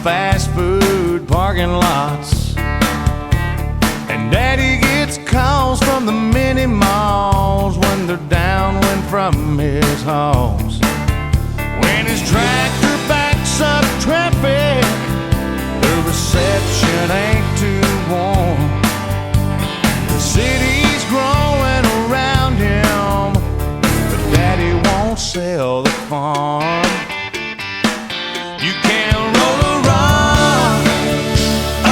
fast food parking lots, and Daddy gets calls from the mini malls when they're downwind from his homes. When his tractor backs up traffic, the reception ain't too warm. The city's growing around him, but Daddy won't sell the farm. You can't roll a rock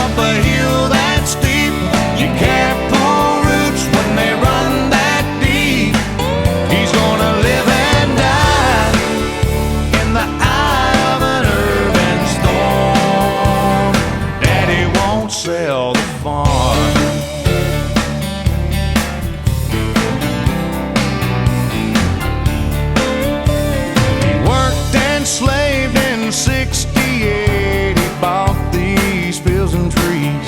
up a hill that steep. You can't pull roots when they run that deep. He's gonna live and die in the eye of an urban storm. Daddy won't sell the farm. He worked and slaved in 68. He bought these fields and trees.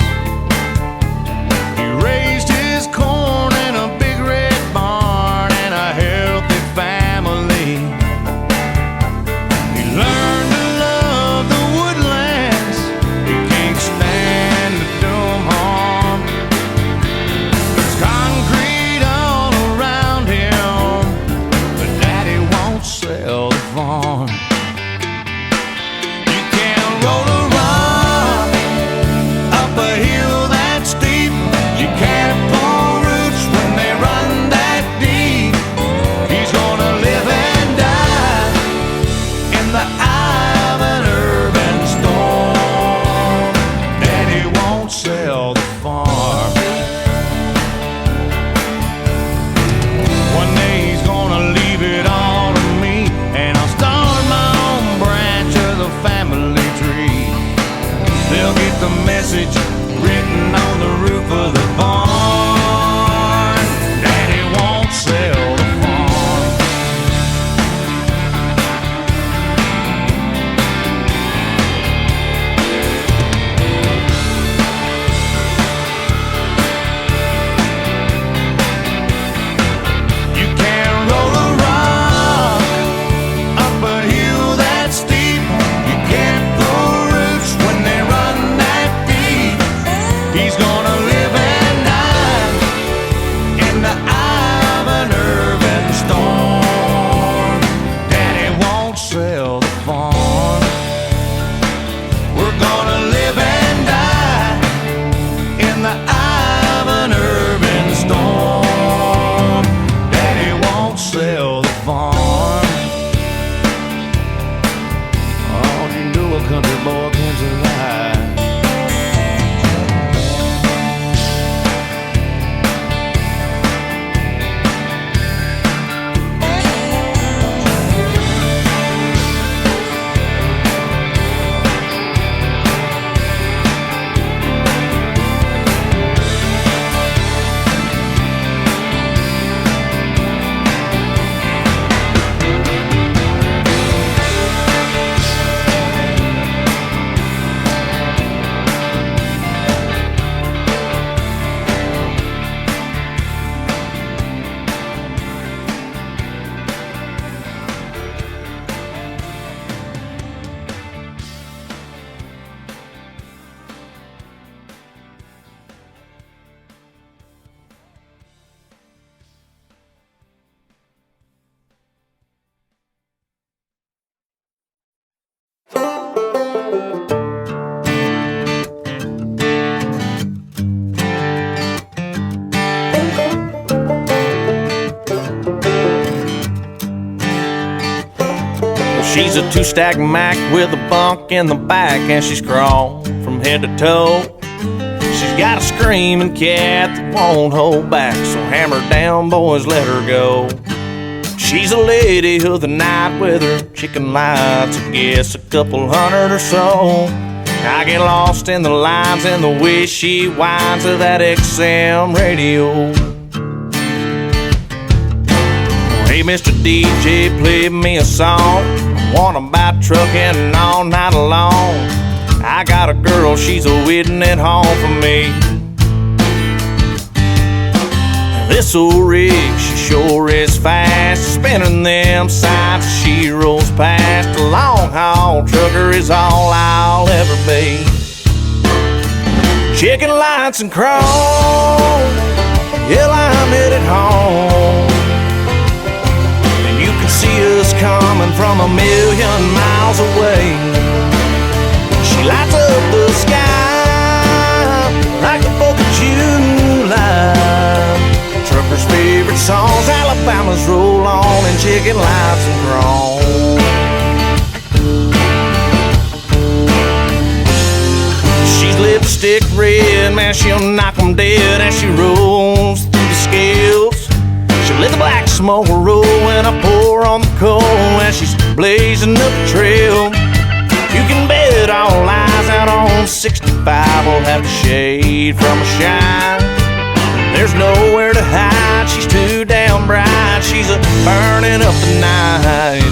He raised his corn in a big red barn and a healthy family. He learned to love the woodlands. He can't stand to do 'em harm. There's concrete all around him, but Daddy won't sell the farm. You can't roll a rock up a hill that steep. You can't pull roots when they run that deep. He's gonna live and die in the eye of an urban storm. Daddy won't sell the farm. One day he's gonna leave it all to me, and I'll start my own branch of the family tree. They'll get the message written on the roof of the barn. Daddy won't sell the farm. You can't roll a rock up a hill that steep. You can't pull roots when they run that deep. He's gonna live and die in the eye of an urban storm. Daddy won't sell the farm. We're gonna live and die in the eye of an urban storm. Daddy won't sell the farm. Oh, you know a country boy can't survive. She's a two-stack Mac with a bunk in the back, and she's crawled from head to toe. She's got a screaming cat that won't hold back, so hammer down, boys, let her go. She's a lady of the night with her chicken lights, I guess a couple hundred or so. I get lost in the lines and the way she whines to that XM radio. Hey, Mr. DJ, play me a song. I want about trucking all night long. I got a girl, she's a waiting at home for me. This old rig, she sure is fast, spinning them campsite as she rolls past. A long haul trucker is all I'll ever be. Chicken lights and chrome, yeah, I'm headed home. And you can see us coming from a million miles away. She lights up the sky like the 4th of July. Trucker's favorite songs, Alabama's Roll On, and chicken lights and chrome. She's lipstick red, man, she'll knock 'em dead as she rolls through the scales. She'll let the black smoke roll when I pour on the coal as she's blazing up the trail. You can bet all eyes out on 65 will have to shade from a shine. There's nowhere to hide, she's too damn bright. She's a burning up the night.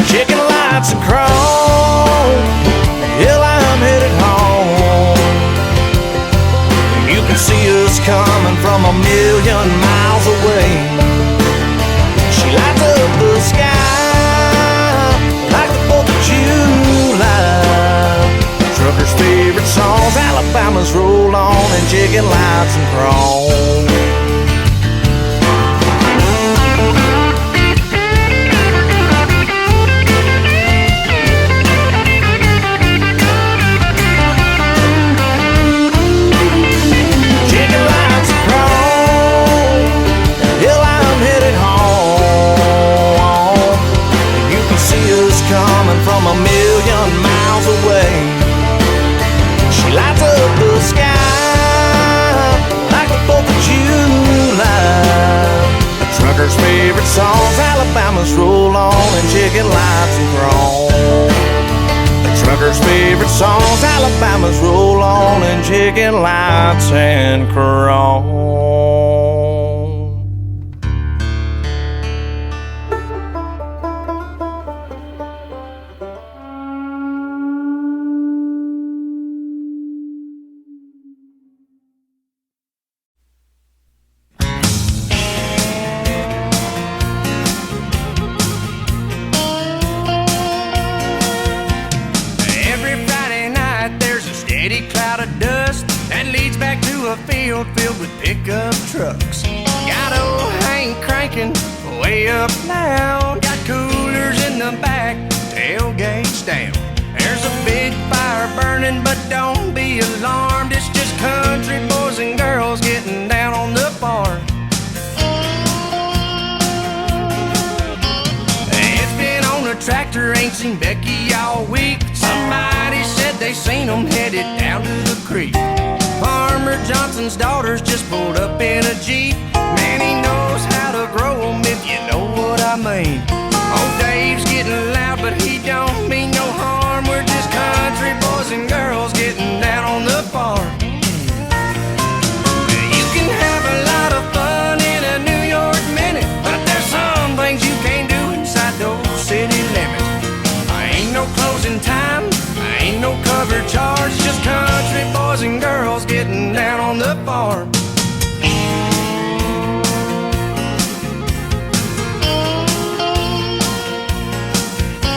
Chicken lights and chrome, hell, I'm headed home. You can see us coming from a million miles away. She lights up the sky like the 4th of July. Trucker's favorite songs, Alabama's Roll On, and chicken lights and chrome. Chicken lights and chrome, hell, I'm headed home. You can see us coming from a million miles away. She lights up the sky like the 4th of July. The trucker's favorite songs, Alabama's Roll On, and chicken lights and chrome. The trucker's favorite songs, Alabama's Roll On, and chicken lights and chrome. Steady cloud of dust that leads back to a field filled with pickup trucks. Got old Hank cranking way up loud. Got coolers in the back, tailgates down. There's a big fire burning, but don't be alarmed. It's just country boys and girls getting down on the farm. It's been on a tractor, ain't seen Becky all week. Somebody said they seen them headed down to the creek. Farmer Johnson's daughters just pulled up in a Jeep. Man, he knows how to grow them, if you know what I mean. Old Dave's getting loud, but he don't mean no harm. We're just country boys and girls getting down on the farm. You can have a lot of fun in a New York minute, but there's some things you can't do inside those city limits. Ain't no closing time, ain't no cover charge, just country boys and girls getting down on the farm.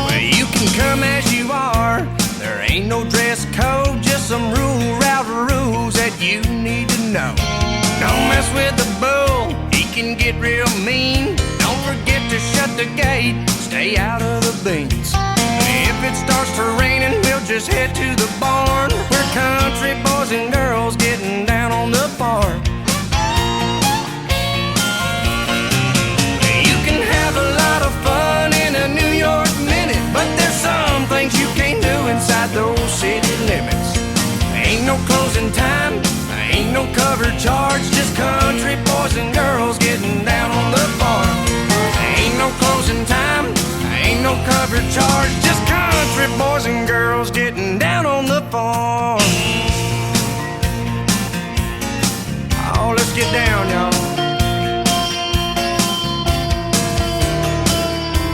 Well, you can come as you are, there ain't no dress code, just some route rules that you need to know. Don't mess with the bull, he can get real mean. Don't forget to shut the gate, stay out of the beans. If it starts to raining, we'll just head to the barn. We're country boys and girls getting down on the farm. You can have a lot of fun in a New York minute, but there's some things you can't do inside those city limits. Ain't no closing time, ain't no cover charge, just country boys and girls getting down on the farm. Ain't no closing time, ain't no cover charge, just country boys and girls getting down on the farm. Oh, let's get down, y'all.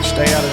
Stay out of